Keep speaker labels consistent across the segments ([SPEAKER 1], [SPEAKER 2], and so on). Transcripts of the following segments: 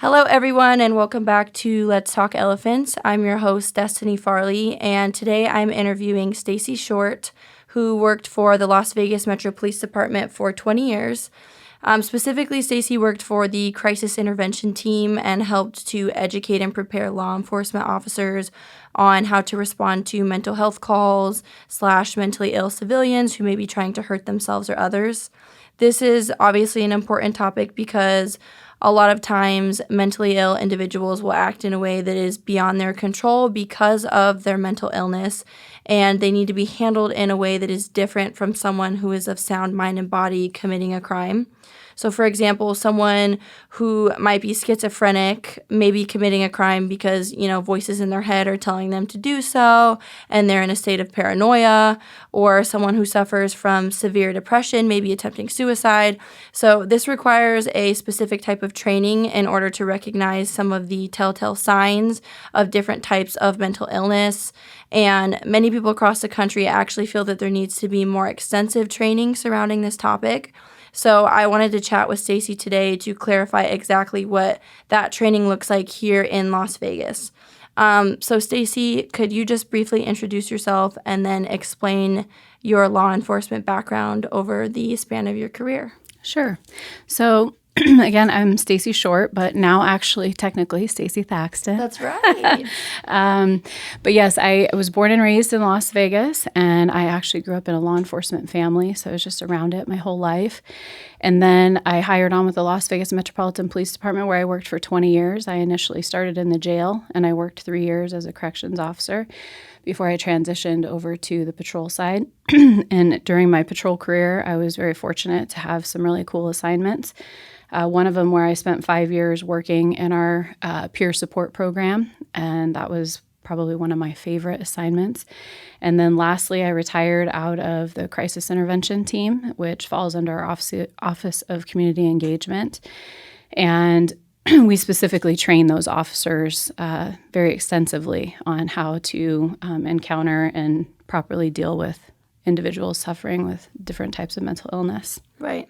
[SPEAKER 1] Hello, everyone, and welcome back to Let's Talk Elephants. I'm your host, Destiny Farley, and today I'm interviewing Stacy Short, who worked for the Las Vegas Metro Police Department for 20 years. Specifically, Stacy worked for the crisis intervention team and helped to educate and prepare law enforcement officers on how to respond to mental health calls / mentally ill civilians who may be trying to hurt themselves or others. This is obviously an important topic because a lot of times mentally ill individuals will act in a way that is beyond their control because of their mental illness, and they need to be handled in a way that is different from someone who is of sound mind and body committing a crime. So, for example, someone who might be schizophrenic may be committing a crime because, voices in their head are telling them to do so, and they're in a state of paranoia, or someone who suffers from severe depression may be attempting suicide. So this requires a specific type of training in order to recognize some of the telltale signs of different types of mental illness. And many people across the country actually feel that there needs to be more extensive training surrounding this topic. So I wanted to chat with Stacy today to clarify exactly what that training looks like here in Las Vegas. So Stacy, could you just briefly introduce yourself and then explain your law enforcement background over the span of your career?
[SPEAKER 2] Sure. So again, I'm Stacy Short, but now actually technically Stacy Thaxton.
[SPEAKER 1] That's right.
[SPEAKER 2] But yes, I was born and raised in Las Vegas, and I actually grew up in a law enforcement family, so I was just around it my whole life. And then I hired on with the Las Vegas Metropolitan Police Department, where I worked for 20 years. I initially started in the jail, and I worked 3 years as a corrections officer before I transitioned over to the patrol side. And during my patrol career, I was very fortunate to have some really cool assignments. One of them where I spent 5 years working in our peer support program, and that was probably one of my favorite assignments. And then lastly, I retired out of the crisis intervention team, which falls under our Office of Community Engagement. And we specifically train those officers very extensively on how to encounter and properly deal with individuals suffering with different types of mental illness.
[SPEAKER 1] Right.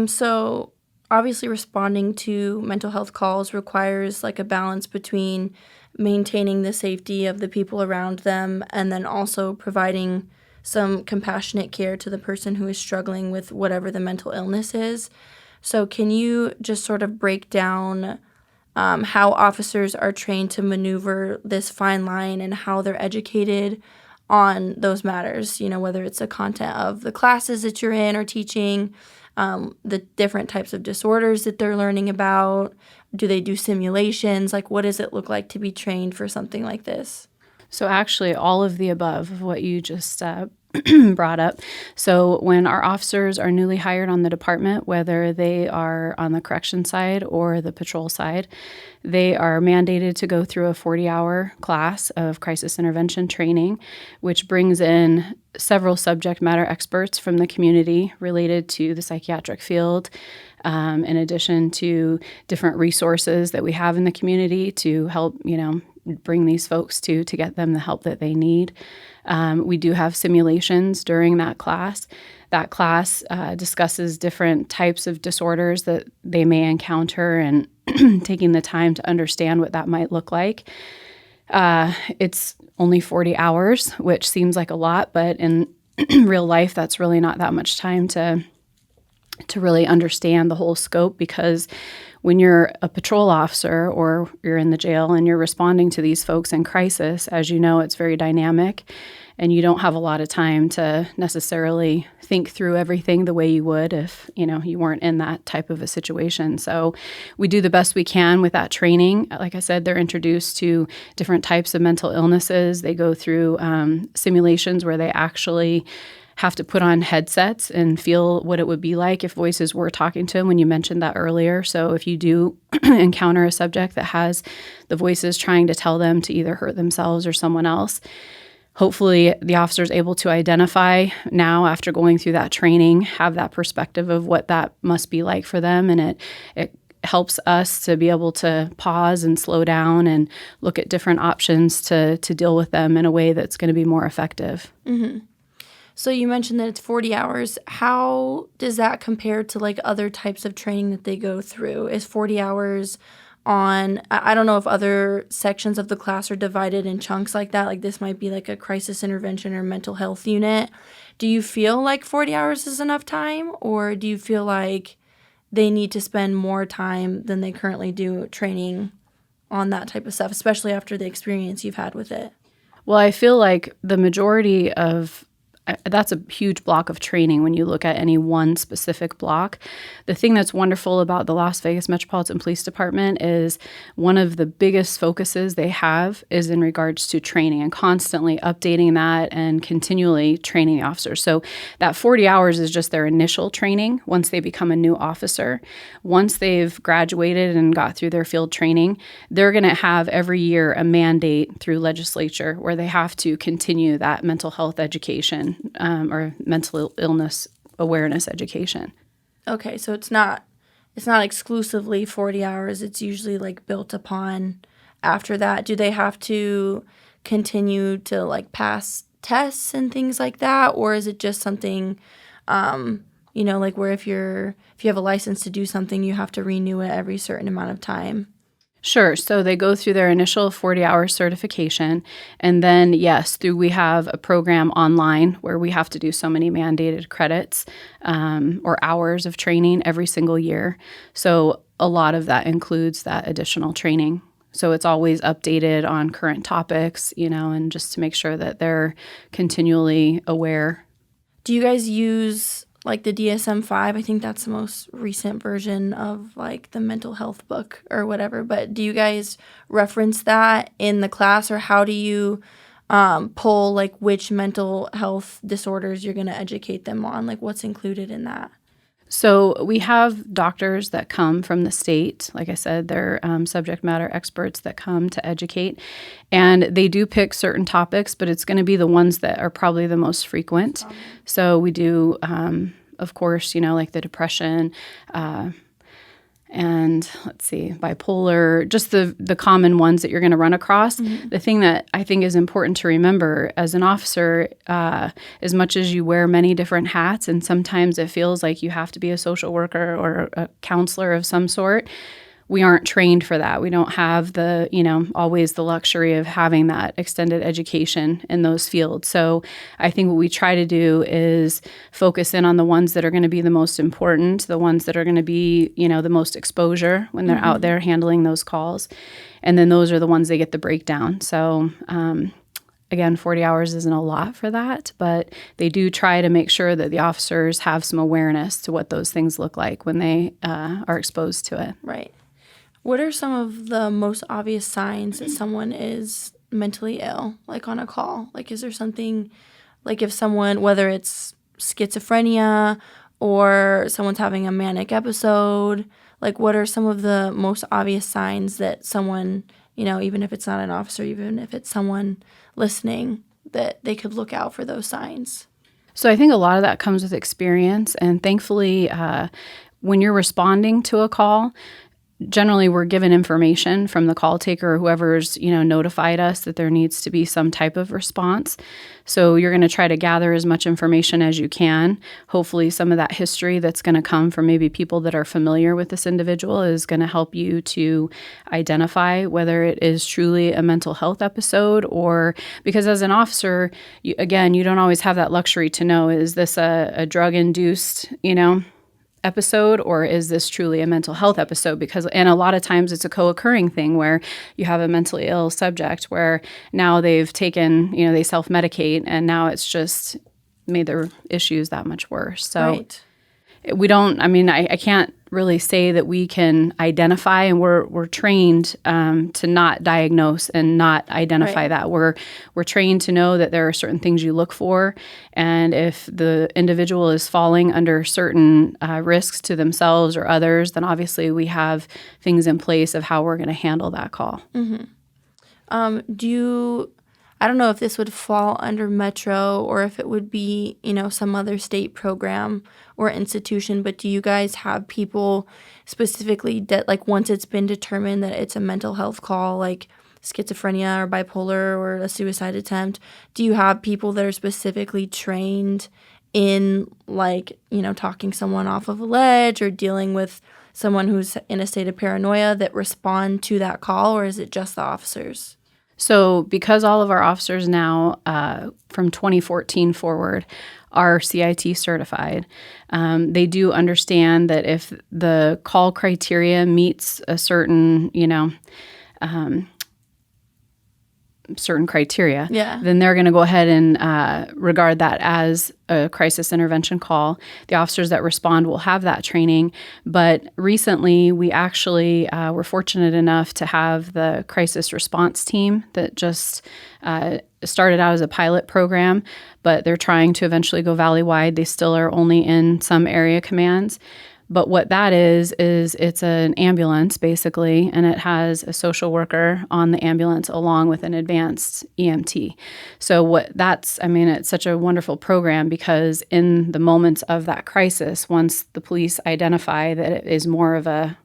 [SPEAKER 1] So obviously responding to mental health calls requires like a balance between maintaining the safety of the people around them and then also providing some compassionate care to the person who is struggling with whatever the mental illness is. So can you just sort of break down how officers are trained to maneuver this fine line and how they're educated on those matters, whether it's the content of the classes that you're in or teaching, the different types of disorders that they're learning about? Do they do simulations? Like, what does it look like to be trained for something like this?
[SPEAKER 2] So actually all of the above of what you just brought up. So when our officers are newly hired on the department, whether they are on the correction side or the patrol side, they are mandated to go through a 40-hour class of crisis intervention training, which brings in several subject matter experts from the community related to the psychiatric field, in addition to different resources that we have in the community to help, bring these folks to get them the help that they need. We do have simulations during that class. That class discusses different types of disorders that they may encounter and taking the time to understand what that might look like. It's only 40 hours, which seems like a lot, but in real life, that's really not that much time to really understand the whole scope, because when you're a patrol officer or you're in the jail and you're responding to these folks in crisis, as you know, it's very dynamic and you don't have a lot of time to necessarily think through everything the way you would if, you weren't in that type of a situation. So we do the best we can with that training. Like I said, they're introduced to different types of mental illnesses. They go through simulations where they actually have to put on headsets and feel what it would be like if voices were talking to them, when you mentioned that earlier. So if you do encounter a subject that has the voices trying to tell them to either hurt themselves or someone else, hopefully the officer is able to identify now, after going through that training, have that perspective of what that must be like for them. And it helps us to be able to pause and slow down and look at different options to deal with them in a way that's going to be more effective.
[SPEAKER 1] Mm-hmm. So you mentioned that it's 40 hours. How does that compare to like other types of training that they go through? Is 40 hours on, I don't know if other sections of the class are divided in chunks like that. Like this might be like a crisis intervention or mental health unit. Do you feel like 40 hours is enough time, or do you feel like they need to spend more time than they currently do training on that type of stuff, especially after the experience you've had with it?
[SPEAKER 2] Well, I feel like the majority of that's a huge block of training when you look at any one specific block. The thing that's wonderful about the Las Vegas Metropolitan Police Department is one of the biggest focuses they have is in regards to training and constantly updating that and continually training the officers. So that 40 hours is just their initial training once they become a new officer. Once they've graduated and got through their field training, they're going to have every year a mandate through legislature where they have to continue that mental health education or mental illness awareness education.
[SPEAKER 1] Okay, so it's not exclusively 40 hours. It's usually like built upon after that. Do they have to continue to like pass tests and things like that, or is it just something like where if you have a license to do something, you have to renew it every certain amount of time?
[SPEAKER 2] Sure. So they go through their initial 40-hour certification, and then, yes, we have a program online where we have to do so many mandated credits or hours of training every single year. So a lot of that includes that additional training. So it's always updated on current topics, and just to make sure that they're continually aware.
[SPEAKER 1] Do you guys use like the DSM-5? I think that's the most recent version of like the mental health book or whatever. But do you guys reference that in the class, or how do you pull like which mental health disorders you're going to educate them on? Like what's included in that?
[SPEAKER 2] So we have doctors that come from the state. Like I said, they're subject matter experts that come to educate. And they do pick certain topics, but it's going to be the ones that are probably the most frequent. So we do, of course, like the depression, and let's see, bipolar, just the common ones that you're going to run across. Mm-hmm. The thing that I think is important to remember as an officer, as much as you wear many different hats, and sometimes it feels like you have to be a social worker or a counselor of some sort, we aren't trained for that. We don't have always the luxury of having that extended education in those fields. So I think what we try to do is focus in on the ones that are going to be the most important, the ones that are going to be, the most exposure when they're out there handling those calls. And then those are the ones they get the breakdown. So, again, 40 hours isn't a lot for that, but they do try to make sure that the officers have some awareness to what those things look like when they are exposed to it.
[SPEAKER 1] Right. What are some of the most obvious signs that someone is mentally ill, like on a call? Like, is there something, like if someone, whether it's schizophrenia or someone's having a manic episode, like what are some of the most obvious signs that someone, even if it's not an officer, even if it's someone listening, that they could look out for those signs?
[SPEAKER 2] So I think a lot of that comes with experience, and thankfully, when you're responding to a call, generally we're given information from the call taker or whoever's, notified us that there needs to be some type of response. So you're going to try to gather as much information as you can. Hopefully some of that history that's going to come from maybe people that are familiar with this individual is going to help you to identify whether it is truly a mental health episode, or because as an officer, you don't always have that luxury to know, is this a drug-induced, episode, or is this truly a mental health episode? And a lot of times it's a co-occurring thing where you have a mentally ill subject where now they've taken, they self-medicate, and now it's just made their issues that much worse. So
[SPEAKER 1] right.
[SPEAKER 2] We don't, I can't really say that we can identify, and we're trained to not diagnose and not identify that. We're trained to know that there are certain things you look for, and if the individual is falling under certain risks to themselves or others, then obviously we have things in place of how we're going to handle that call.
[SPEAKER 1] Mm-hmm. I don't know if this would fall under Metro or if it would be, some other state program or institution, but do you guys have people specifically that, like, once it's been determined that it's a mental health call, like schizophrenia or bipolar or a suicide attempt, do you have people that are specifically trained in, like, talking someone off of a ledge or dealing with someone who's in a state of paranoia that respond to that call, or is it just the officers?
[SPEAKER 2] So because all of our officers now from 2014 forward are CIT certified, they do understand that if the call criteria meets a certain, certain criteria, then they're going to go ahead and regard that as a crisis intervention call. The officers that respond will have that training. But recently, we actually were fortunate enough to have the crisis response team that just started out as a pilot program, but they're trying to eventually go valley-wide. They still are only in some area commands. But what that is it's an ambulance, basically, and it has a social worker on the ambulance along with an advanced EMT. So it's such a wonderful program because in the moments of that crisis, once the police identify that it is more of a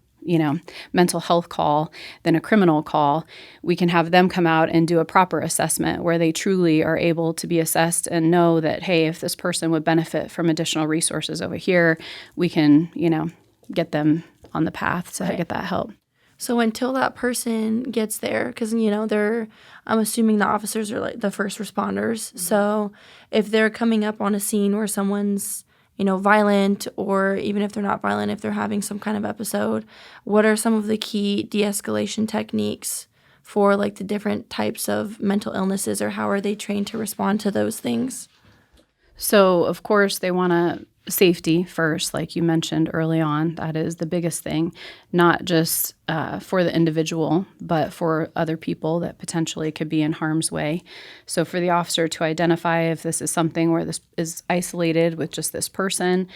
[SPEAKER 2] mental health call than a criminal call, we can have them come out and do a proper assessment where they truly are able to be assessed and know that, hey, if this person would benefit from additional resources over here, we can, get them on the path to get that help.
[SPEAKER 1] So until that person gets there, because, I'm assuming the officers are like the first responders. Mm-hmm. So if they're coming up on a scene where someone's violent, or even if they're not violent, if they're having some kind of episode, what are some of the key de-escalation techniques for like the different types of mental illnesses, or how are they trained to respond to those things?
[SPEAKER 2] So, of course, they want to safety first, like you mentioned early on. That is the biggest thing, not just for the individual, but for other people that potentially could be in harm's way. So for the officer to identify if this is something where this is isolated with just this person,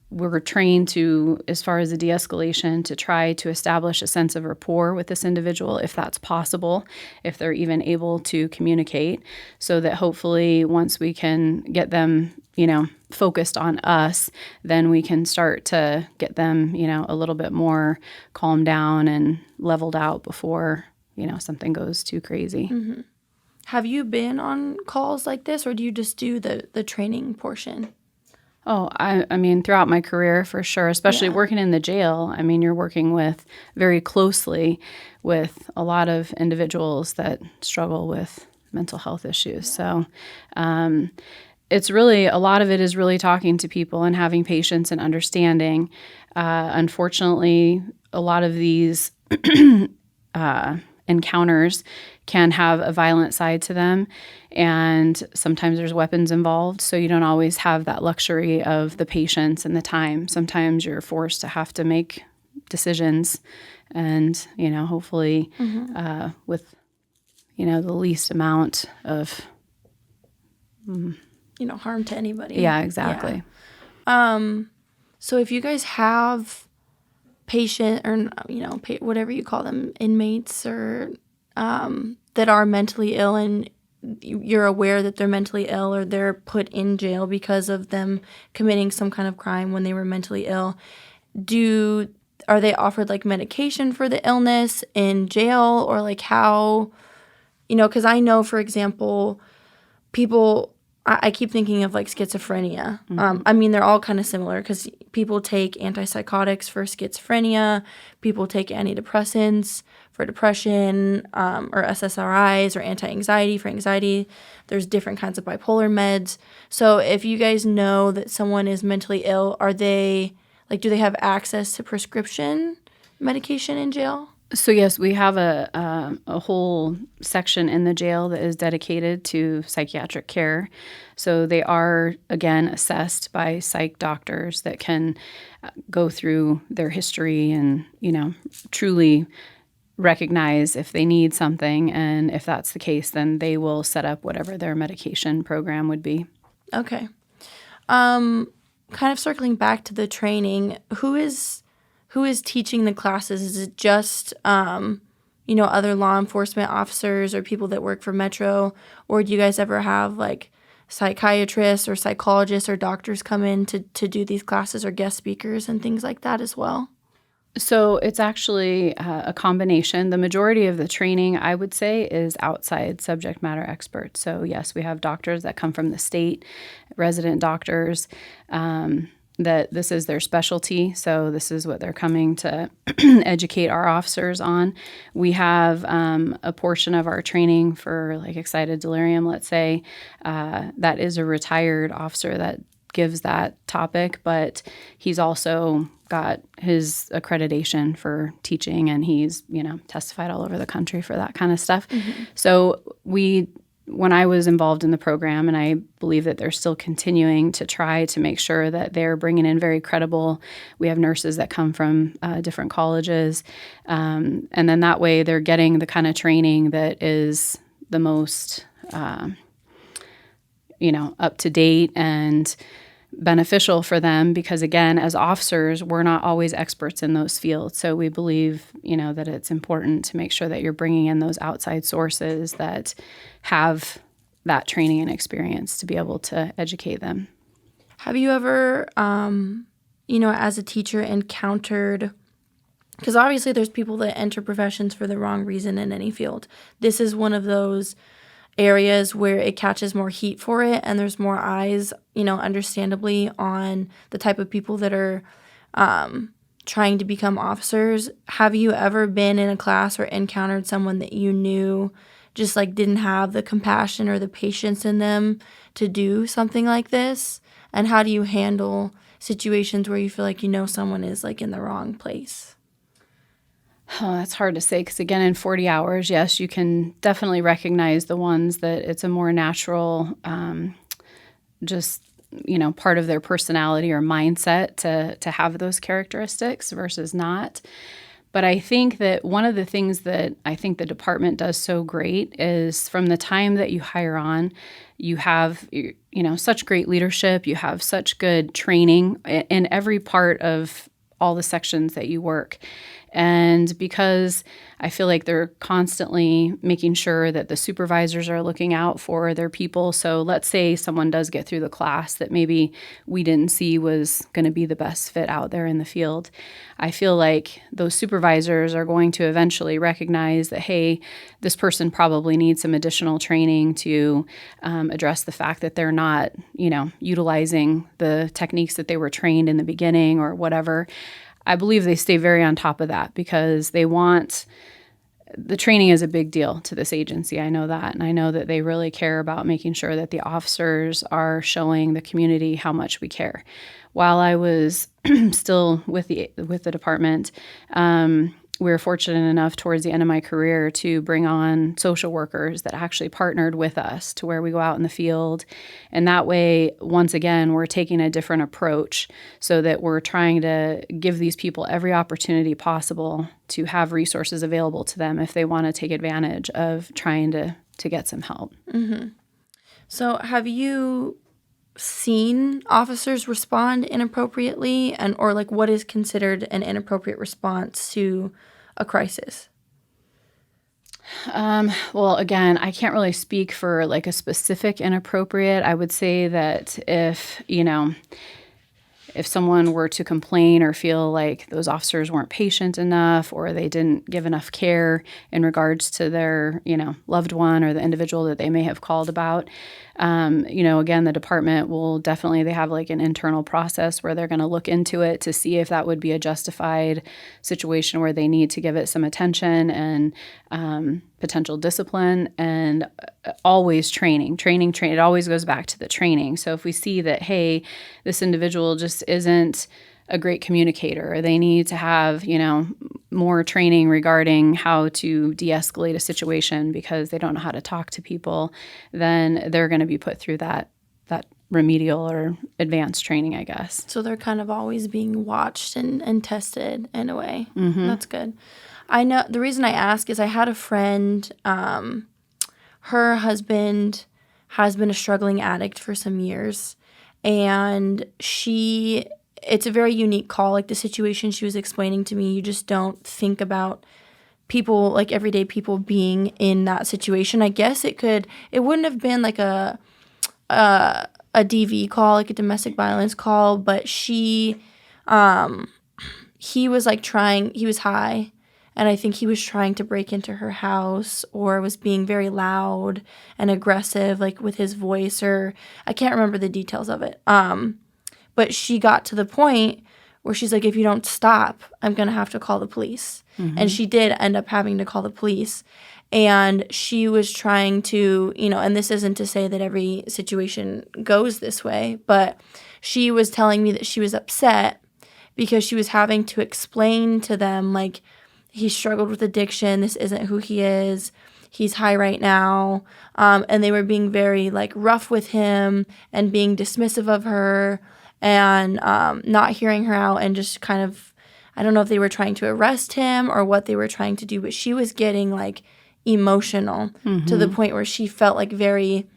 [SPEAKER 2] we're trained to, as far as the de-escalation, to try to establish a sense of rapport with this individual, if that's possible, if they're even able to communicate, so that hopefully once we can get them, focused on us, then we can start to get them, a little bit more calmed down and leveled out before, something goes too crazy.
[SPEAKER 1] Mm-hmm. Have you been on calls like this, or do you just do the training portion?
[SPEAKER 2] Oh, I mean, throughout my career, for sure, especially working in the jail, you're working very closely with a lot of individuals that struggle with mental health issues. So it's really, a lot of it is really talking to people and having patience and understanding. Unfortunately, a lot of these encounters can have a violent side to them, and sometimes there's weapons involved, so you don't always have that luxury of the patience and the time. Sometimes you're forced to have to make decisions, and hopefully with the least amount of
[SPEAKER 1] harm to anybody.
[SPEAKER 2] Yeah, exactly.
[SPEAKER 1] Yeah. So if you guys have patient, or whatever you call them, inmates, or that are mentally ill, and you're aware that they're mentally ill, or they're put in jail because of them committing some kind of crime when they were mentally ill, are they offered like medication for the illness in jail, or like how, because I know, for example, people, I keep thinking of like schizophrenia. Mm-hmm. They're all kind of similar because people take antipsychotics for schizophrenia, people take antidepressants for depression, or SSRIs, or anti-anxiety for anxiety. There's different kinds of bipolar meds. So if you guys know that someone is mentally ill, do they have access to prescription medication in jail?
[SPEAKER 2] So yes, we have a whole section in the jail that is dedicated to psychiatric care. So they are, again, assessed by psych doctors that can go through their history and, truly recognize if they need something. And if that's the case, then they will set up whatever their medication program would be.
[SPEAKER 1] Okay. Kind of circling back to the training, who is teaching the classes? Is it just, other law enforcement officers or people that work for Metro? Or do you guys ever have, like, psychiatrists or psychologists or doctors come in to do these classes, or guest speakers and things like that as well?
[SPEAKER 2] So it's actually a combination. The majority of the training, I would say, is outside subject matter experts. So yes, we have doctors that come from the state, resident doctors, that this is their specialty. So this is what they're coming to educate our officers on. We have a portion of our training for like excited delirium, let's say, that is a retired officer that gives that topic, but he's also got his accreditation for teaching, and he's, testified all over the country for that kind of stuff. Mm-hmm. So when I was involved in the program, and I believe that they're still continuing to try to make sure that they're bringing in very credible. We have nurses that come from different colleges, and then that way they're getting the kind of training that is the most, up to date and beneficial for them, because again, as officers, we're not always experts in those fields. So we believe, that it's important to make sure that you're bringing in those outside sources that have that training and experience to be able to educate them.
[SPEAKER 1] Have you ever, as a teacher encountered, because obviously there's people that enter professions for the wrong reason in any field. This is one of those areas where it catches more heat for it, and there's more eyes, understandably, on the type of people that are trying to become officers. Have you ever been in a class or encountered someone that you knew just like didn't have the compassion or the patience in them to do something like this? And how do you handle situations where you feel like someone is like in the wrong place?
[SPEAKER 2] Oh, that's hard to say, because again, in 40 hours, yes, you can definitely recognize the ones that it's a more natural, part of their personality or mindset to have those characteristics versus not. But I think that one of the things that I think the department does so great is from the time that you hire on, you have, such great leadership, you have such good training in every part of all the sections that you work. And because I feel like they're constantly making sure that the supervisors are looking out for their people. So let's say someone does get through the class that maybe we didn't see was going to be the best fit out there in the field. I feel like those supervisors are going to eventually recognize that, hey, this person probably needs some additional training to address the fact that they're not, utilizing the techniques that they were trained in the beginning or whatever. I believe they stay very on top of that because they want the training is a big deal to this agency. I know that. And I know that they really care about making sure that the officers are showing the community how much we care. While I was still with the department, we were fortunate enough towards the end of my career to bring on social workers that actually partnered with us to where we go out in the field. And that way, once again, we're taking a different approach so that we're trying to give these people every opportunity possible to have resources available to them if they want to take advantage of trying to get some help.
[SPEAKER 1] Mm-hmm. So have you seen officers respond inappropriately, or like what is considered an inappropriate response to a crisis?
[SPEAKER 2] Well, again, I can't really speak for like a specific inappropriate. I would say that if someone were to complain or feel like those officers weren't patient enough or they didn't give enough care in regards to their, loved one or the individual that they may have called about, again, the department will definitely, they have like an internal process where they're going to look into it to see if that would be a justified situation where they need to give it some attention and potential discipline, and always training. It always goes back to the training. So if we see that, hey, this individual just isn't a great communicator, or they need to have, more training regarding how to de-escalate a situation because they don't know how to talk to people, then they're going to be put through that remedial or advanced training, I guess.
[SPEAKER 1] So they're kind of always being watched and tested in a way.
[SPEAKER 2] Mm-hmm.
[SPEAKER 1] That's good. I know the reason I ask is I had a friend, her husband has been a struggling addict for some years, and it's a very unique call. Like the situation she was explaining to me, you just don't think about people, like everyday people being in that situation. I guess it wouldn't have been like a DV call, like a domestic violence call, but she he was like he was high, and I think he was trying to break into her house or was being very loud and aggressive, like with his voice, or I can't remember the details of it. But she got to the point where she's like, if you don't stop, I'm going to have to call the police. And she did end up having to call the police. And she was trying to, and this isn't to say that every situation goes this way, but she was telling me that she was upset because she was having to explain to them, like, he struggled with addiction. This isn't who he is. He's high right now. And they were being very, like, rough with him and being dismissive of her and not hearing her out and just kind of, I don't know if they were trying to arrest him or what they were trying to do, but she was getting, like, emotional to the point where she felt, like, very,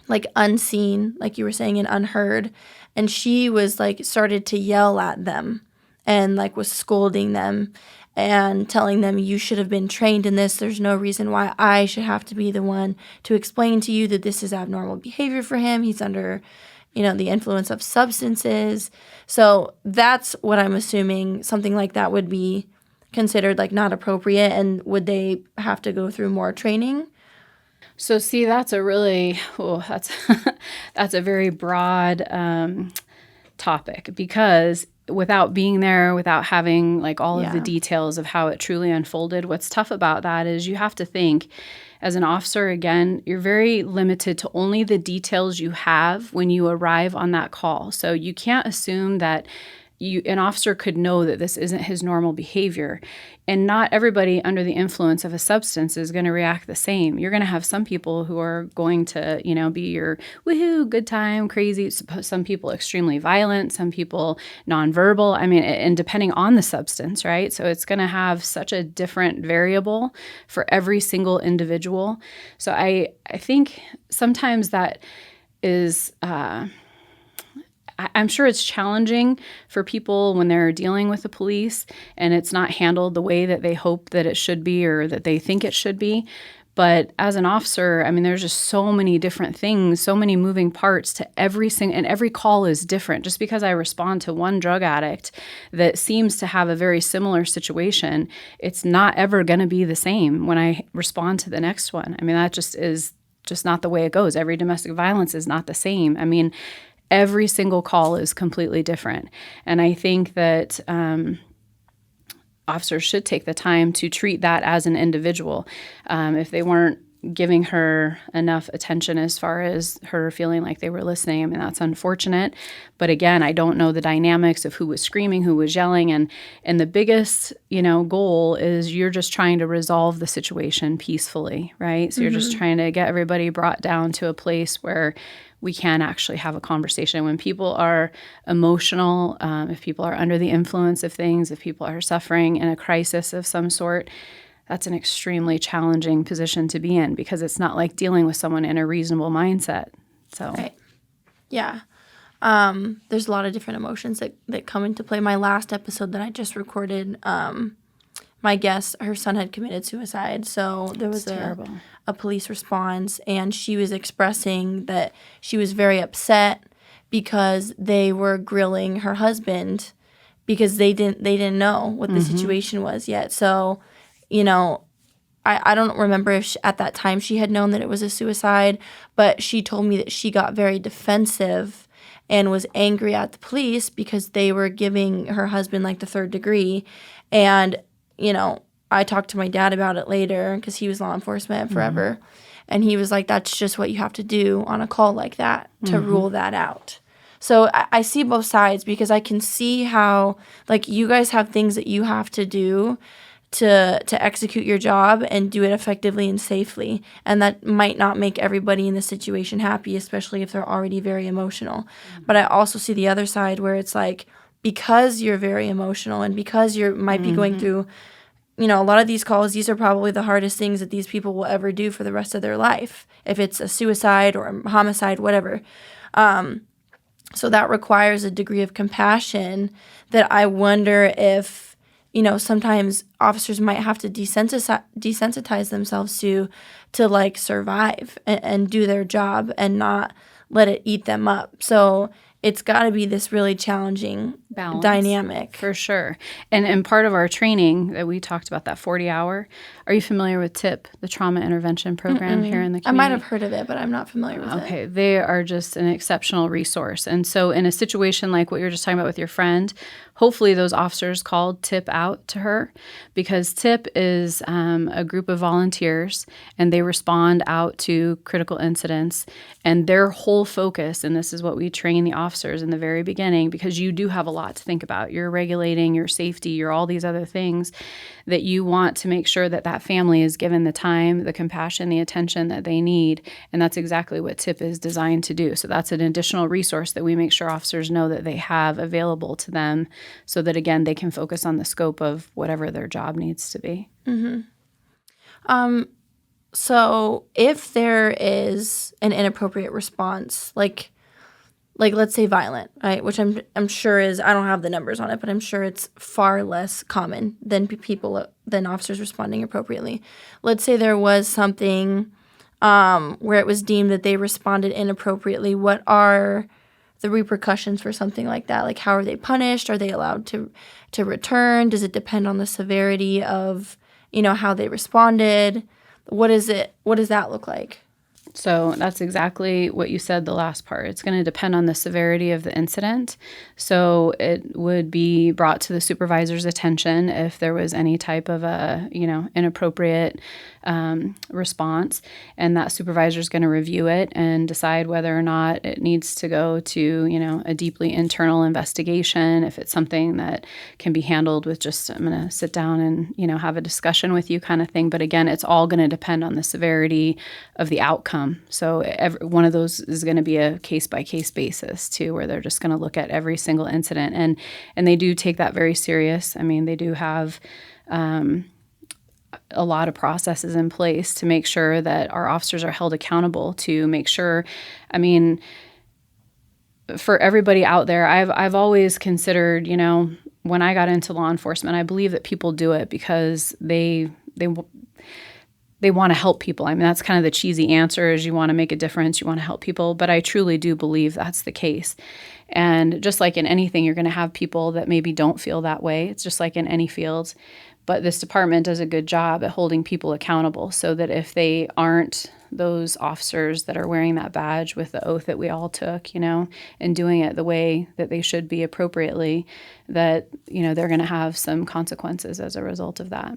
[SPEAKER 1] like, unseen, like you were saying, and unheard. And she was, like, started to yell at them and, like, was scolding them and telling them, you should have been trained in this. There's no reason why I should have to be the one to explain to you that this is abnormal behavior for him. He's under, the influence of substances. So that's what I'm assuming. Something like that would be considered, like, not appropriate. And would they have to go through more training?
[SPEAKER 2] So see, that's a really, that's a very broad topic, because without being there, without having, like, all of the details of how it truly unfolded, what's tough about that is you have to think, as an officer, again, you're very limited to only the details you have when you arrive on that call. So you can't assume that an officer could know that this isn't his normal behavior. And not everybody under the influence of a substance is going to react the same. You're going to have some people who are going to, be your woohoo, good time, crazy. Some people extremely violent, some people nonverbal. I mean, and depending on the substance, right? So it's going to have such a different variable for every single individual. So I think sometimes that is... I'm sure it's challenging for people when they're dealing with the police and it's not handled the way that they hope that it should be or that they think it should be. But as an officer, I mean, there's just so many different things, so many moving parts to and every call is different. Just because I respond to one drug addict that seems to have a very similar situation, it's not ever going to be the same when I respond to the next one. I mean, that just is just not the way it goes. Every domestic violence is not the same. I mean, every single call is completely different. And I think that officers should take the time to treat that as an individual. If they weren't giving her enough attention as far as her feeling like they were listening, I mean, that's unfortunate. But again, I don't know the dynamics of who was screaming, who was yelling. And the biggest, goal is you're just trying to resolve the situation peacefully, right? So you're just trying to get everybody brought down to a place where we can actually have a conversation. When people are emotional, if people are under the influence of things, if people are suffering in a crisis of some sort, that's an extremely challenging position to be in because it's not like dealing with someone in a reasonable mindset. So,
[SPEAKER 1] right. Yeah. There's a lot of different emotions that come into play. My last episode that I just recorded, my guest, her son had committed suicide. So there was a police response, and she was expressing that she was very upset because they were grilling her husband because they didn't know what the situation was yet. So, I don't remember if at that time she had known that it was a suicide, but she told me that she got very defensive and was angry at the police because they were giving her husband, like, the third degree. And I talked to my dad about it later because he was law enforcement forever. And he was like, that's just what you have to do on a call like that to rule that out. So I see both sides because I can see how, like, you guys have things that you have to do to execute your job and do it effectively and safely. And that might not make everybody in the situation happy, especially if they're already very emotional. But I also see the other side where it's like, because you're very emotional and because you might be going through, a lot of these calls, these are probably the hardest things that these people will ever do for the rest of their life, if it's a suicide or a homicide, whatever. So that requires a degree of compassion that I wonder if, sometimes officers might have to desensitize themselves to like survive and do their job and not let it eat them up. So it's got to be this really challenging
[SPEAKER 2] balance
[SPEAKER 1] dynamic.
[SPEAKER 2] For sure. And part of our training that we talked about, that 40-hour, are you familiar with TIP, the trauma intervention program here in the community?
[SPEAKER 1] I might have heard of it, but I'm not familiar with it.
[SPEAKER 2] Okay, they are just an exceptional resource. And so in a situation like what you were just talking about with your friend, hopefully those officers called TIP out to her, because TIP is a group of volunteers, and they respond out to critical incidents. And their whole focus, and this is what we train the officers in the very beginning, because you do have a lot to think about. You're regulating your safety, you're all these other things, that you want to make sure that that family is given the time, the compassion, the attention that they need. And that's exactly what TIP is designed to do. So that's an additional resource that we make sure officers know that they have available to them, so that, again, they can focus on the scope of whatever their job needs to be.
[SPEAKER 1] So if there is an inappropriate response, like let's say violent, right? Which I'm sure is, I don't have the numbers on it, but I'm sure it's far less common than than officers responding appropriately. Let's say there was something where it was deemed that they responded inappropriately. What are the repercussions for something like that? Like, how are they punished? Are they allowed to return? Does it depend on the severity of, how they responded? What does that look like?
[SPEAKER 2] So that's exactly what you said, the last part. It's going to depend on the severity of the incident. So it would be brought to the supervisor's attention if there was any type of a, inappropriate response. And that supervisor is going to review it and decide whether or not it needs to go to, a deeply internal investigation. If it's something that can be handled with just, I'm going to sit down and, have a discussion with you kind of thing. But again, it's all going to depend on the severity of the outcome. So one of those is going to be a case-by-case basis, too, where they're just going to look at every single incident. And they do take that very serious. I mean, they do have a lot of processes in place to make sure that our officers are held accountable, to make sure, for everybody out there, I've always considered, when I got into law enforcement, I believe that people do it because they want to help people. I mean, that's kind of the cheesy answer, is you want to make a difference, you want to help people. But I truly do believe that's the case. And just like in anything, you're going to have people that maybe don't feel that way. It's just like in any field. But this department does a good job at holding people accountable, so that if they aren't those officers that are wearing that badge with the oath that we all took, and doing it the way that they should be appropriately, that, they're going to have some consequences as a result of that.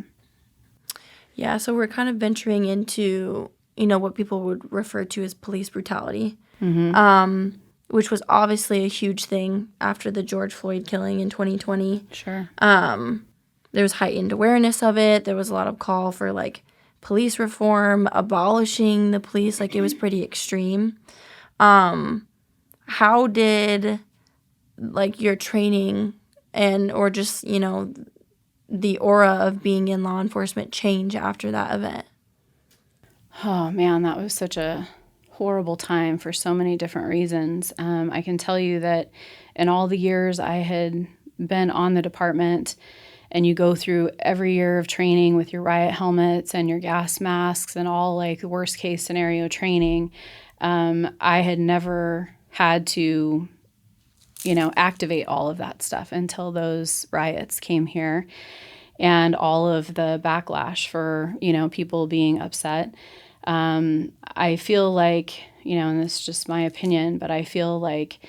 [SPEAKER 1] Yeah, so we're kind of venturing into, what people would refer to as police brutality, which was obviously a huge thing after the George Floyd killing in 2020.
[SPEAKER 2] Sure.
[SPEAKER 1] There was heightened awareness of it. There was a lot of call for, police reform, abolishing the police. It was pretty extreme. How did, your training or just, the aura of being in law enforcement change after that event?
[SPEAKER 2] Oh, man, that was such a horrible time for so many different reasons. I can tell you that in all the years I had been on the department, and you go through every year of training with your riot helmets and your gas masks and all the worst case scenario training, I had never had to, activate all of that stuff until those riots came here, and all of the backlash for, people being upset. I feel like, and this is just my opinion, but I feel like,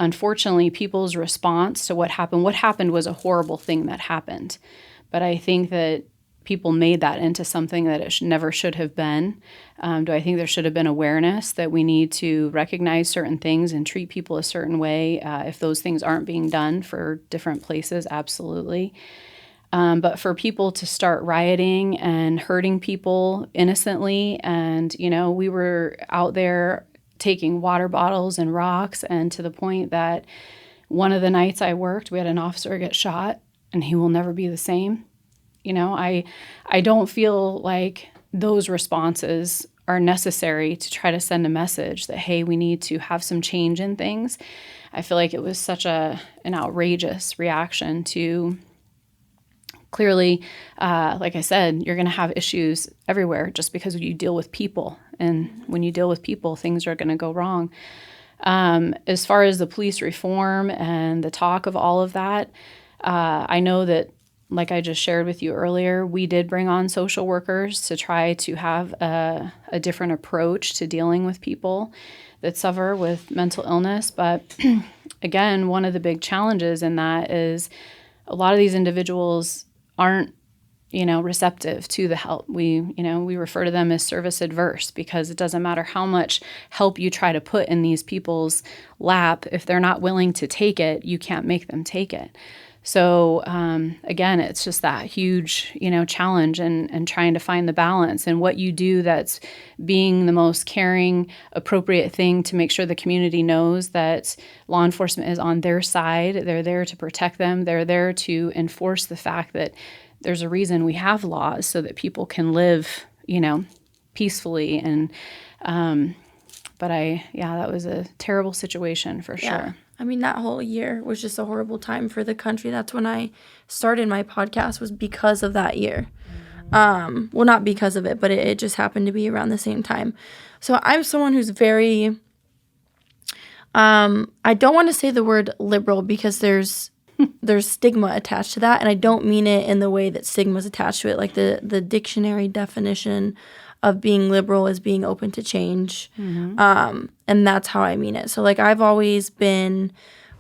[SPEAKER 2] unfortunately, people's response to what happened was a horrible thing that happened. But I think that people made that into something that it never should have been. Do I think there should have been awareness that we need to recognize certain things and treat people a certain way if those things aren't being done for different places? Absolutely. But for people to start rioting and hurting people innocently, and, we were out there taking water bottles and rocks, and to the point that one of the nights I worked, we had an officer get shot, and he will never be the same. I don't feel like those responses are necessary to try to send a message that, hey, we need to have some change in things. I feel like it was such an outrageous reaction to, clearly, like I said, you're going to have issues everywhere just because you deal with people. And when you deal with people, things are going to go wrong. As far as the police reform and the talk of all of that, I know that, like I just shared with you earlier, we did bring on social workers to try to have a different approach to dealing with people that suffer with mental illness. But again, one of the big challenges in that is a lot of these individuals aren't, receptive to the help. We refer to them as service adverse, because it doesn't matter how much help you try to put in these people's lap. If they're not willing to take it, you can't make them take it. So again, it's just that huge, challenge and trying to find the balance and what you do that's being the most caring, appropriate thing to make sure the community knows that law enforcement is on their side. They're there to protect them. They're there to enforce the fact that there's a reason we have laws so that people can live, peacefully. And but that was a terrible situation for sure.
[SPEAKER 1] Yeah. I mean, that whole year was just a horrible time for the country. That's when I started my podcast, was because of that year. Well, not because of it, but it just happened to be around the same time. So I'm someone who's very, I don't want to say the word liberal, because there's stigma attached to that. And I don't mean it in the way that stigma is attached to it. Like the dictionary definition of being liberal is being open to change. And that's how I mean it. So like, I've always been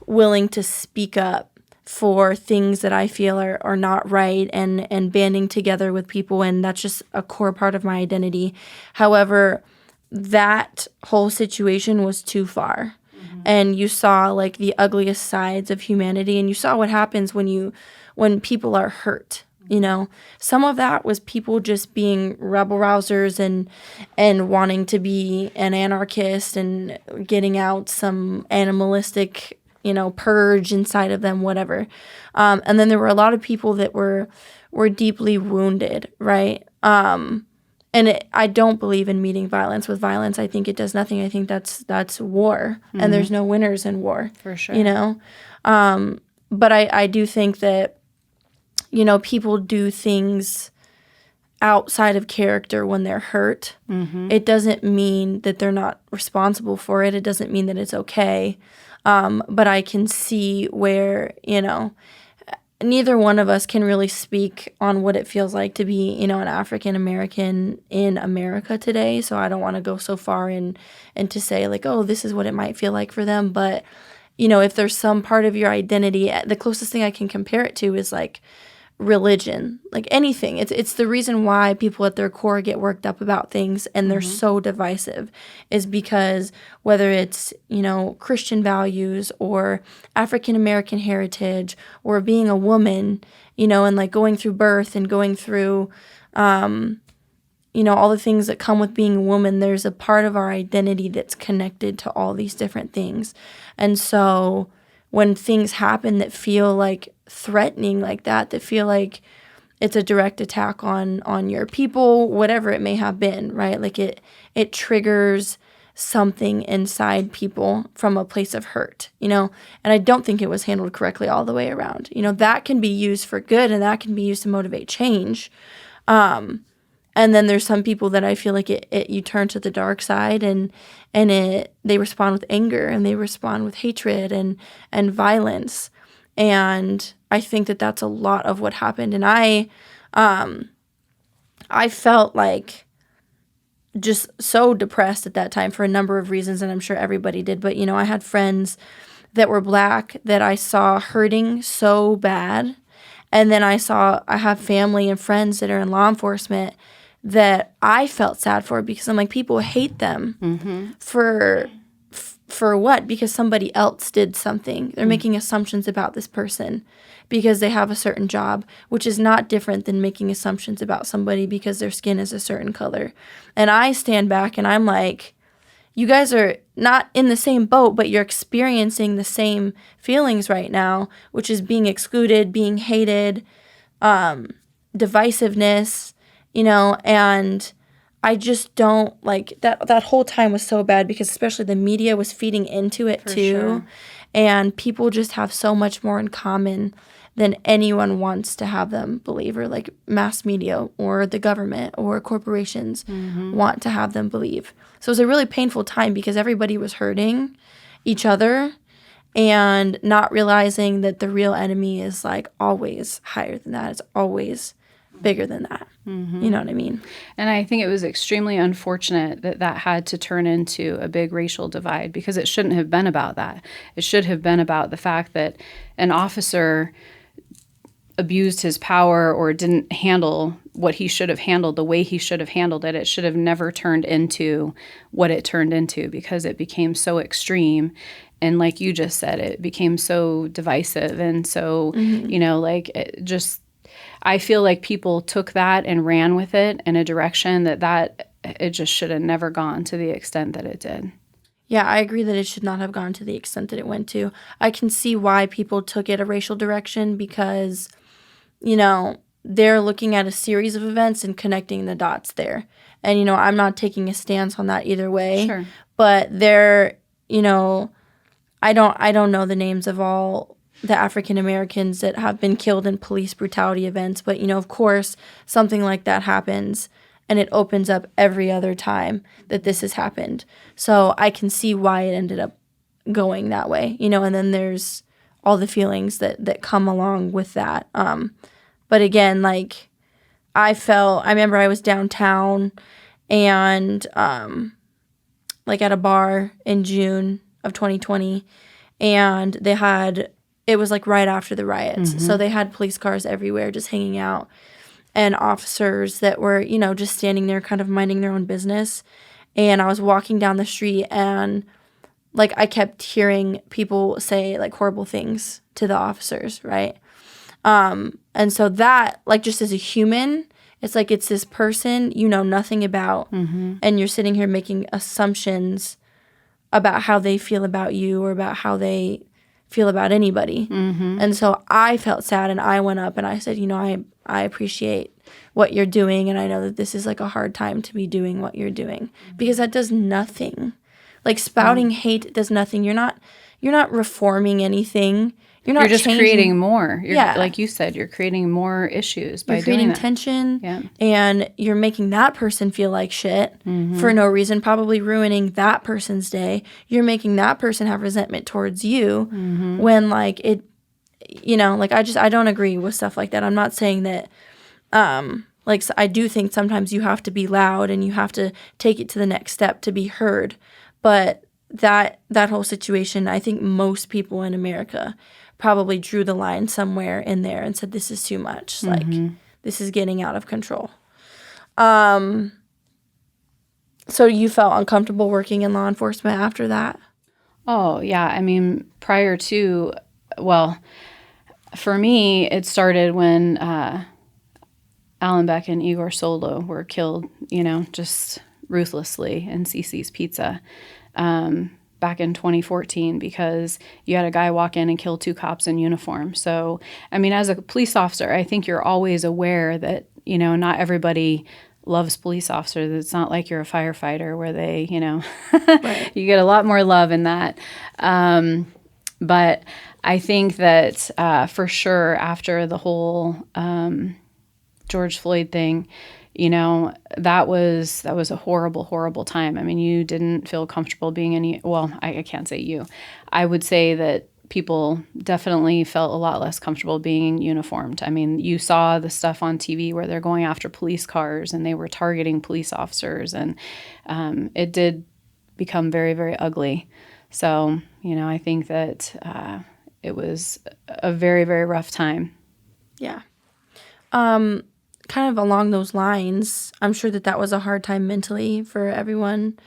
[SPEAKER 1] willing to speak up for things that I feel are not right, and banding together with people. And that's just a core part of my identity. However, that whole situation was too far. And you saw like the ugliest sides of humanity, and you saw what happens when people are hurt. Some of that was people just being rebel rousers and wanting to be an anarchist and getting out some animalistic, purge inside of them, whatever. And then there were a lot of people that were deeply wounded, right? And I don't believe in meeting violence with violence. I think it does nothing. I think that's war, and there's no winners in war.
[SPEAKER 2] For sure.
[SPEAKER 1] But I do think that, people do things outside of character when they're hurt. It doesn't mean that they're not responsible for it. It doesn't mean that it's okay. But I can see where, neither one of us can really speak on what it feels like to be, an African American in America today. So I don't want to go so far and to say like, oh, this is what it might feel like for them. But, if there's some part of your identity, the closest thing I can compare it to is like religion, like anything. It's the reason why people at their core get worked up about things and they're so divisive, is because whether it's, Christian values or African American heritage or being a woman, and like going through birth and going through, all the things that come with being a woman, there's a part of our identity that's connected to all these different things. And so when things happen that feel like threatening like that feel like it's a direct attack on your people, whatever it may have been, right? Like it triggers something inside people from a place of hurt, and I don't think it was handled correctly all the way around. That can be used for good, and that can be used to motivate change. And then there's some people that I feel like you turn to the dark side and they respond with anger, and they respond with hatred and violence. And I think that that's a lot of what happened. And I felt like just so depressed at that time for a number of reasons, and I'm sure everybody did. But, I had friends that were Black that I saw hurting so bad. And then I have family and friends that are in law enforcement that I felt sad for, because I'm like, people hate them for what? Because somebody else did something. They're making assumptions about this person because they have a certain job, which is not different than making assumptions about somebody because their skin is a certain color. And I stand back and I'm like, you guys are not in the same boat, but you're experiencing the same feelings right now, which is being excluded, being hated, divisiveness, and I just don't like that whole time was so bad, because especially the media was feeding into it too. Sure. And people just have so much more in common than anyone wants to have them believe, or like mass media or the government or corporations want to have them believe. So it was a really painful time because everybody was hurting, each other and not realizing that the real enemy is like always higher than that. It's always bigger than that. You know what I mean?
[SPEAKER 2] And I think it was extremely unfortunate that that had to turn into a big racial divide, because it shouldn't have been about that. It should have been about the fact that an officer abused his power or didn't handle what he should have handled the way he should have handled it. It should have never turned into what it turned into, because it became so extreme. And like you just said, it became so divisive. And so, you know, like it just, I feel like people took that and ran with it in a direction that it just should have never gone to the extent that it did.
[SPEAKER 1] Yeah, I agree that it should not have gone to the extent that it went to. I can see why people took it a racial direction, because, you know, they're looking at a series of events and connecting the dots there. And, you know, I'm not taking a stance on that either way.
[SPEAKER 2] Sure.
[SPEAKER 1] But they're, you know, I don't know the names of all the African Americans that have been killed in police brutality events. But, you know, of course, something like that happens, and it opens up every other time that this has happened. So I can see why it ended up going that way, you know, and then there's all the feelings that come along with that. But again, like, I remember I was downtown and, like, at a bar in June of 2020, and it was like right after the riots. So they had police cars everywhere just hanging out, and officers that were, you know, just standing there kind of minding their own business. And I was walking down the street, and like I kept hearing people say like horrible things to the officers, right? And so that, like, just as a human, it's like it's this person you know nothing about, and you're sitting here making assumptions about how they feel about you or about how they feel about anybody. And so I felt sad, and I went up and I said, you know, I appreciate what you're doing, and I know that this is like a hard time to be doing what you're doing, because that does nothing. Like, spouting hate does nothing. You're not reforming anything. You're
[SPEAKER 2] just
[SPEAKER 1] changing.
[SPEAKER 2] Creating more.
[SPEAKER 1] Yeah.
[SPEAKER 2] Like you said, you're creating more issues by
[SPEAKER 1] You're
[SPEAKER 2] doing
[SPEAKER 1] creating
[SPEAKER 2] that.
[SPEAKER 1] tension, and you're making that person feel like shit for no reason, probably ruining that person's day. You're making that person have resentment towards you when, like, it, you know, like, I don't agree with stuff like that. I'm not saying that, like, I do think sometimes you have to be loud and you have to take it to the next step to be heard. But that whole situation, I think most people in America probably drew the line somewhere in there and said, this is too much. Like, this is getting out of control. So you felt uncomfortable working in law enforcement after that?
[SPEAKER 2] Oh, yeah. I mean, prior to, well, for me, it started when Alan Beck and Igor Solo were killed, you know, just ruthlessly in Cece's Pizza. Back in 2014, because you had a guy walk in and kill 2 cops in uniform. So, I mean, as a police officer, I think you're always aware that, you know, not everybody loves police officers. It's not like you're a firefighter where they, you know,
[SPEAKER 1] Right.
[SPEAKER 2] you get a lot more love in that. But I think that for sure after the whole George Floyd thing, you know, that was a horrible, horrible time. I mean, you didn't feel comfortable being I can't say you. I would say that people definitely felt a lot less comfortable being uniformed. I mean, you saw the stuff on TV where they're going after police cars and they were targeting police officers, and it did become very, very ugly. So, you know, I think that it was a very, very rough time.
[SPEAKER 1] Yeah. Kind of along those lines, I'm sure that was a hard time mentally for everyone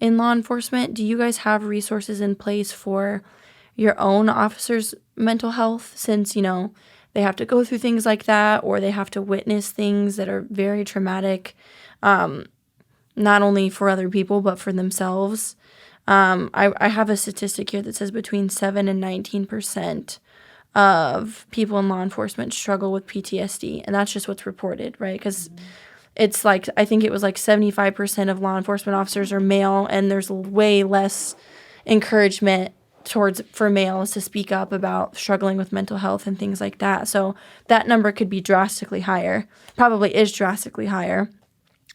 [SPEAKER 1] in law enforcement. Do you guys have resources in place for your own officers' mental health, since, you know, they have to go through things like that, or they have to witness things that are very traumatic, not only for other people, but for themselves? I have a statistic here that says between 7 and 19% of people in law enforcement struggle with PTSD, and that's just what's reported, right? Because it's like, I think it was like 75% of law enforcement officers are male, and there's way less encouragement for males to speak up about struggling with mental health and things like that. So that number could be drastically higher, probably is drastically higher.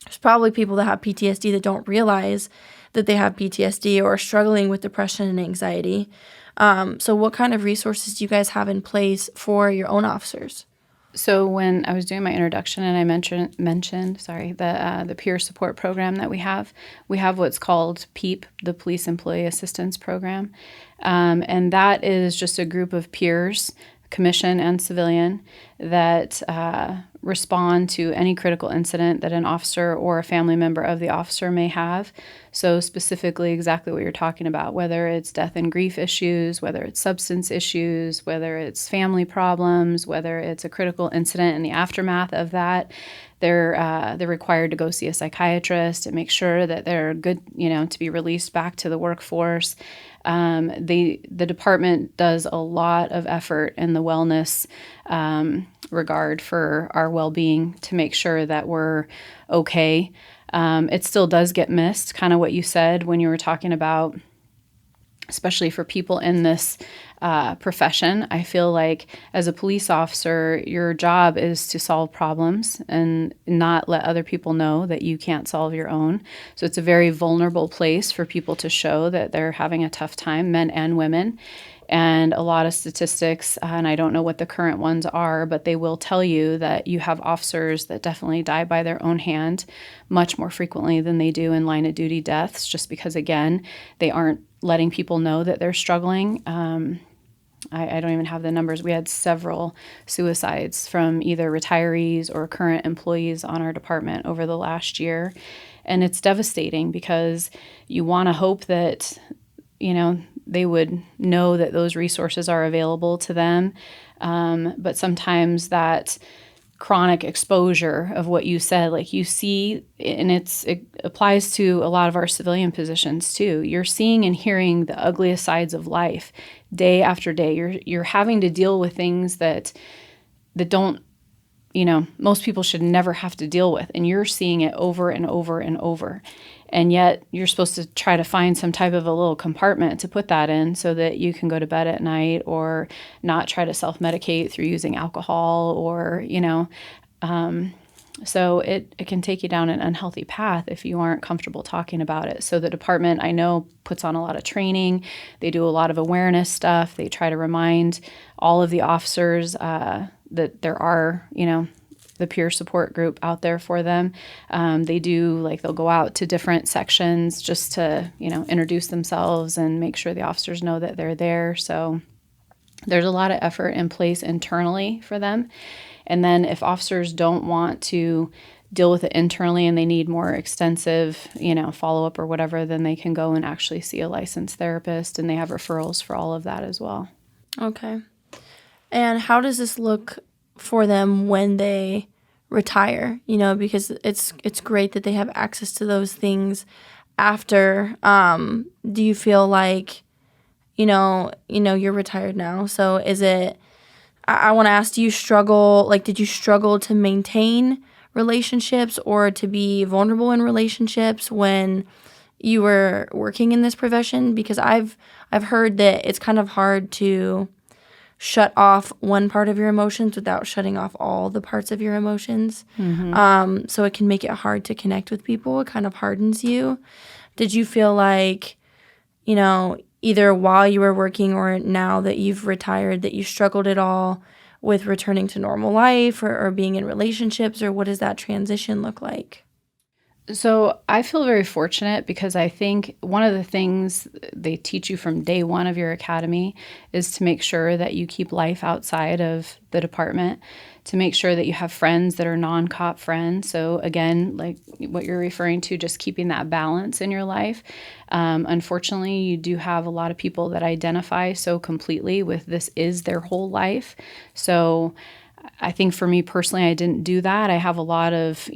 [SPEAKER 1] There's probably people that have PTSD that don't realize that they have PTSD or are struggling with depression and anxiety. So what kind of resources do you guys have in place for your own officers?
[SPEAKER 2] So when I was doing my introduction and I mentioned the peer support program that we have what's called PEAP, the Police Employee Assistance Program, and that is just a group of peers, commission and civilian, that respond to any critical incident that an officer or a family member of the officer may have. So specifically exactly what you're talking about, whether it's death and grief issues, whether it's substance issues, whether it's family problems, whether it's a critical incident in the aftermath of that, they're required to go see a psychiatrist and make sure that they're good, to be released back to the workforce. The department does a lot of effort in the wellness regard for our well-being to make sure that we're okay. It still does get missed, kind of what you said when you were talking about, especially for people in this profession. I feel like as a police officer, your job is to solve problems and not let other people know that you can't solve your own. So it's a very vulnerable place for people to show that they're having a tough time, men and women. And a lot of statistics, and I don't know what the current ones are, but they will tell you that you have officers that definitely die by their own hand much more frequently than they do in line of duty deaths, just because, again, they aren't letting people know that they're struggling. I don't even have the numbers. We had several suicides from either retirees or current employees on our department over the last year. And it's devastating because you want to hope that, they would know that those resources are available to them. But sometimes that chronic exposure of what you said, like you see, and it applies to a lot of our civilian positions too. You're seeing and hearing the ugliest sides of life day after day. You're having to deal with things that don't, most people should never have to deal with. And you're seeing it over and over and over. And yet you're supposed to try to find some type of a little compartment to put that in so that you can go to bed at night or not try to self-medicate through using alcohol or, so it can take you down an unhealthy path if you aren't comfortable talking about it. So the department, I know, puts on a lot of training. They do a lot of awareness stuff. They try to remind all of the officers that there are, the peer support group out there for them. They'll go out to different sections just to, introduce themselves and make sure the officers know that they're there. So there's a lot of effort in place internally for them. And then if officers don't want to deal with it internally and they need more extensive, follow-up or whatever, then they can go and actually see a licensed therapist, and they have referrals for all of that as well.
[SPEAKER 1] Okay. And how does this look for them when they retire? Because it's great that they have access to those things after. Do you feel like, you're retired now? So is it? I want to ask: did you struggle to maintain relationships or to be vulnerable in relationships when you were working in this profession? Because I've heard that it's kind of hard to shut off one part of your emotions without shutting off all the parts of your emotions. Mm-hmm. So it can make it hard to connect with people. It kind of hardens you. Did you feel like, either while you were working or now that you've retired, that you struggled at all with returning to normal life or being in relationships, or what does that transition look like?
[SPEAKER 2] So I feel very fortunate because I think one of the things they teach you from day one of your academy is to make sure that you keep life outside of the department, to make sure that you have friends that are non-cop friends. So again, like what you're referring to, just keeping that balance in your life. Unfortunately, you do have a lot of people that identify so completely with this is their whole life. So I think for me personally, I didn't do that. I have a lot of,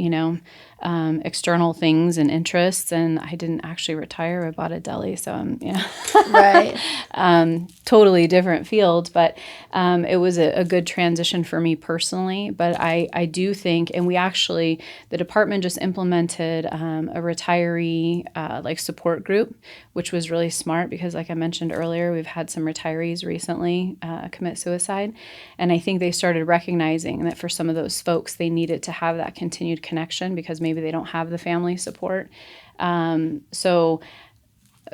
[SPEAKER 2] external things and interests, and I didn't actually retire. I bought a deli, so I'm,
[SPEAKER 1] Right.
[SPEAKER 2] Totally different field, but it was a good transition for me personally. But I do think, and the department just implemented a retiree support group, which was really smart because, like I mentioned earlier, we've had some retirees recently commit suicide, and I think they started recognizing that for some of those folks, they needed to have that continued connection because maybe they don't have the family support. So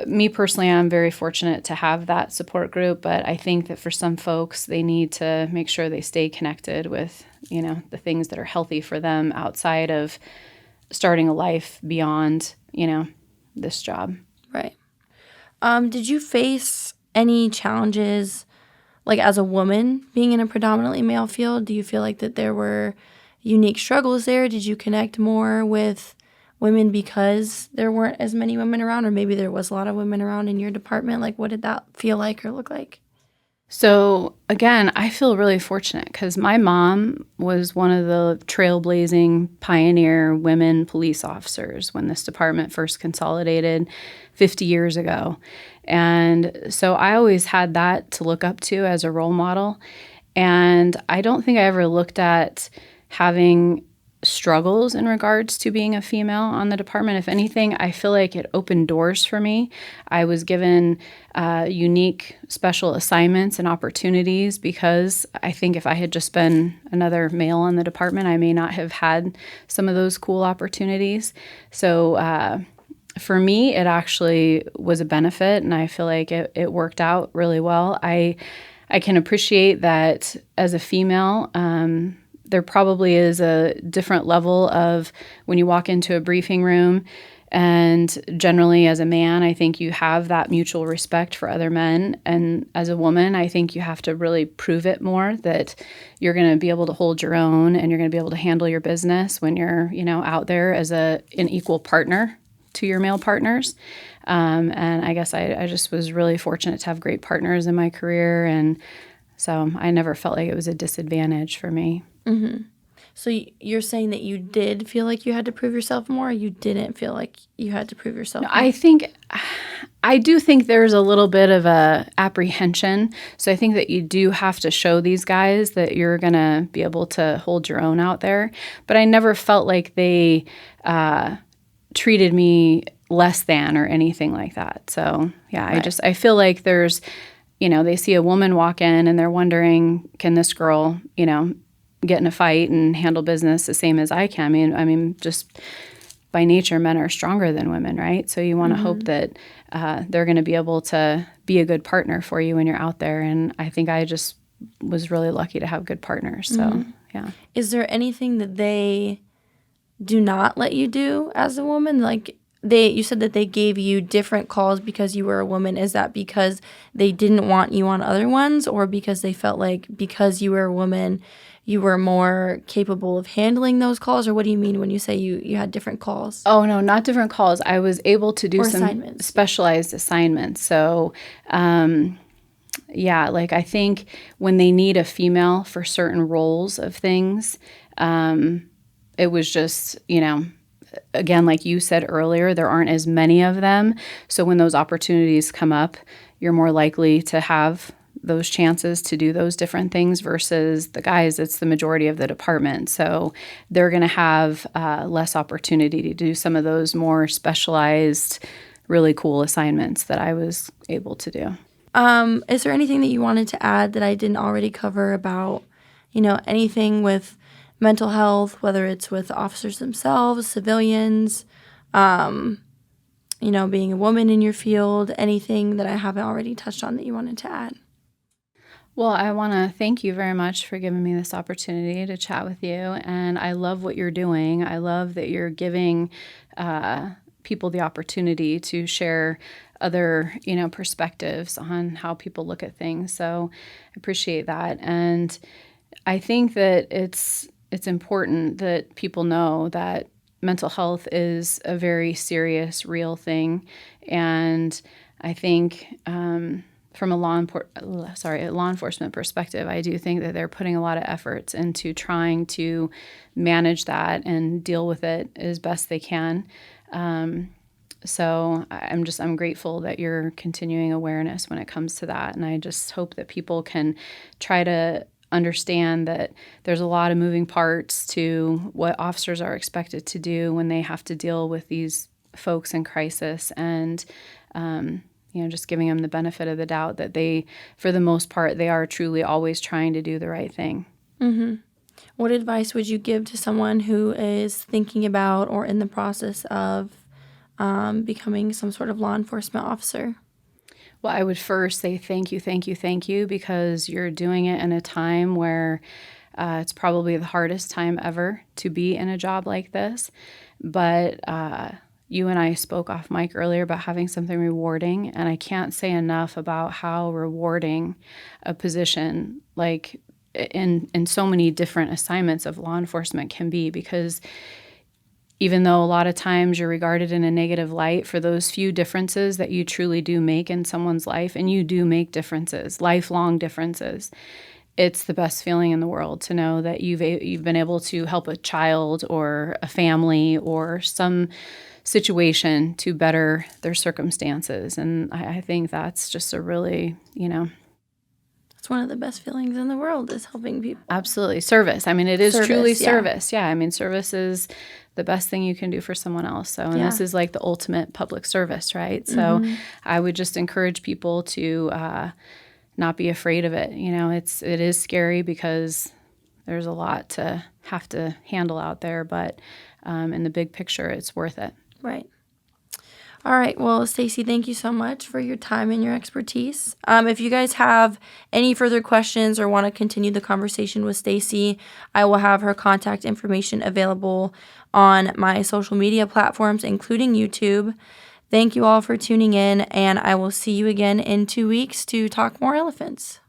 [SPEAKER 2] me personally, I'm very fortunate to have that support group, but I think that for some folks, they need to make sure they stay connected with, the things that are healthy for them outside of starting a life beyond, this job.
[SPEAKER 1] Right. Did you face any challenges, like as a woman being in a predominantly male field? Do you feel like that there were unique struggles there? Did you connect more with women because there weren't as many women around, or maybe there was a lot of women around in your department? Like, what did that feel like or look like?
[SPEAKER 2] So again, I feel really fortunate because my mom was one of the trailblazing pioneer women police officers when this department first consolidated 50 years ago. And so I always had that to look up to as a role model. And I don't think I ever looked at having struggles in regards to being a female on the department. If anything, I feel like it opened doors for me. I was given unique special assignments and opportunities because I think if I had just been another male on the department, I may not have had some of those cool opportunities. So for me, it actually was a benefit, and I feel like it worked out really well. I can appreciate that as a female, there probably is a different level of when you walk into a briefing room, and generally as a man, I think you have that mutual respect for other men. And as a woman, I think you have to really prove it more that you're going to be able to hold your own and you're going to be able to handle your business when you're, out there as an equal partner to your male partners. And I guess I just was really fortunate to have great partners in my career. And so I never felt like it was a disadvantage for me.
[SPEAKER 1] Mm-hmm. So you're saying that you did feel like you had to prove yourself more, or you didn't feel like you had to prove yourself more?
[SPEAKER 2] I do think there's a little bit of a apprehension. So I think that you do have to show these guys that you're going to be able to hold your own out there. But I never felt like they treated me less than or anything like that. So yeah, right. I feel like there's, they see a woman walk in and they're wondering, can this girl, get in a fight and handle business the same as I can? I mean, just by nature, men are stronger than women, right? So you want to hope that they're going to be able to be a good partner for you when you're out there. And I think I just was really lucky to have good partners. So yeah.
[SPEAKER 1] Is there anything that they do not let you do as a woman? Like you said that they gave you different calls because you were a woman. Is that because they didn't want you on other ones, or because they felt like because you were a woman, you were more capable of handling those calls? Or what do you mean when you say you had different calls?
[SPEAKER 2] Oh, no, not different calls. I was able to do some
[SPEAKER 1] assignments.
[SPEAKER 2] Specialized assignments. So, yeah, like I think when they need a female for certain roles of things, it was just, again, like you said earlier, there aren't as many of them. So when those opportunities come up, you're more likely to have those chances to do those different things versus the guys. It's the majority of the department. So they're going to have less opportunity to do some of those more specialized, really cool assignments that I was able to do.
[SPEAKER 1] Is there anything that you wanted to add that I didn't already cover about, anything with mental health, whether it's with officers themselves, civilians, being a woman in your field, anything that I haven't already touched on that you wanted to add?
[SPEAKER 2] Well, I want to thank you very much for giving me this opportunity to chat with you. And I love what you're doing. I love that you're giving people the opportunity to share other, perspectives on how people look at things. So I appreciate that. And I think that it's important that people know that mental health is a very serious, real thing. And I think from a law enforcement perspective, I do think that they're putting a lot of efforts into trying to manage that and deal with it as best they can. So I'm grateful that you're continuing awareness when it comes to that. And I just hope that people can try to understand that there's a lot of moving parts to what officers are expected to do when they have to deal with these folks in crisis, and just giving them the benefit of the doubt that they, for the most part, they are truly always trying to do the right thing.
[SPEAKER 1] Mm-hmm. What advice would you give to someone who is thinking about or in the process of becoming some sort of law enforcement officer?
[SPEAKER 2] Well, I would first say thank you, thank you, thank you, because you're doing it in a time where it's probably the hardest time ever to be in a job like this. But you and I spoke off mic earlier about having something rewarding, and I can't say enough about how rewarding a position like in so many different assignments of law enforcement can be, because even though a lot of times you're regarded in a negative light for those few differences that you truly do make in someone's life, and you do make differences, lifelong differences, it's the best feeling in the world to know that you've been able to help a child or a family or some situation to better their circumstances. And I think that's just a really,
[SPEAKER 1] It's one of the best feelings in the world, is helping people.
[SPEAKER 2] absolutely service. I mean, it is
[SPEAKER 1] Service,
[SPEAKER 2] truly
[SPEAKER 1] yeah.
[SPEAKER 2] service. Yeah. I mean, service is the best thing you can do for someone else. So, and this
[SPEAKER 1] Yeah.
[SPEAKER 2] is like the ultimate public service, right? So I would just encourage people to not be afraid of it. It is scary because there's a lot to have to handle out there, but in the big picture, it's worth it.
[SPEAKER 1] Right. All right. Well, Stacy, thank you so much for your time and your expertise. If you guys have any further questions or want to continue the conversation with Stacy, I will have her contact information available on my social media platforms, including YouTube. Thank you all for tuning in, and I will see you again in 2 weeks to talk more elephants.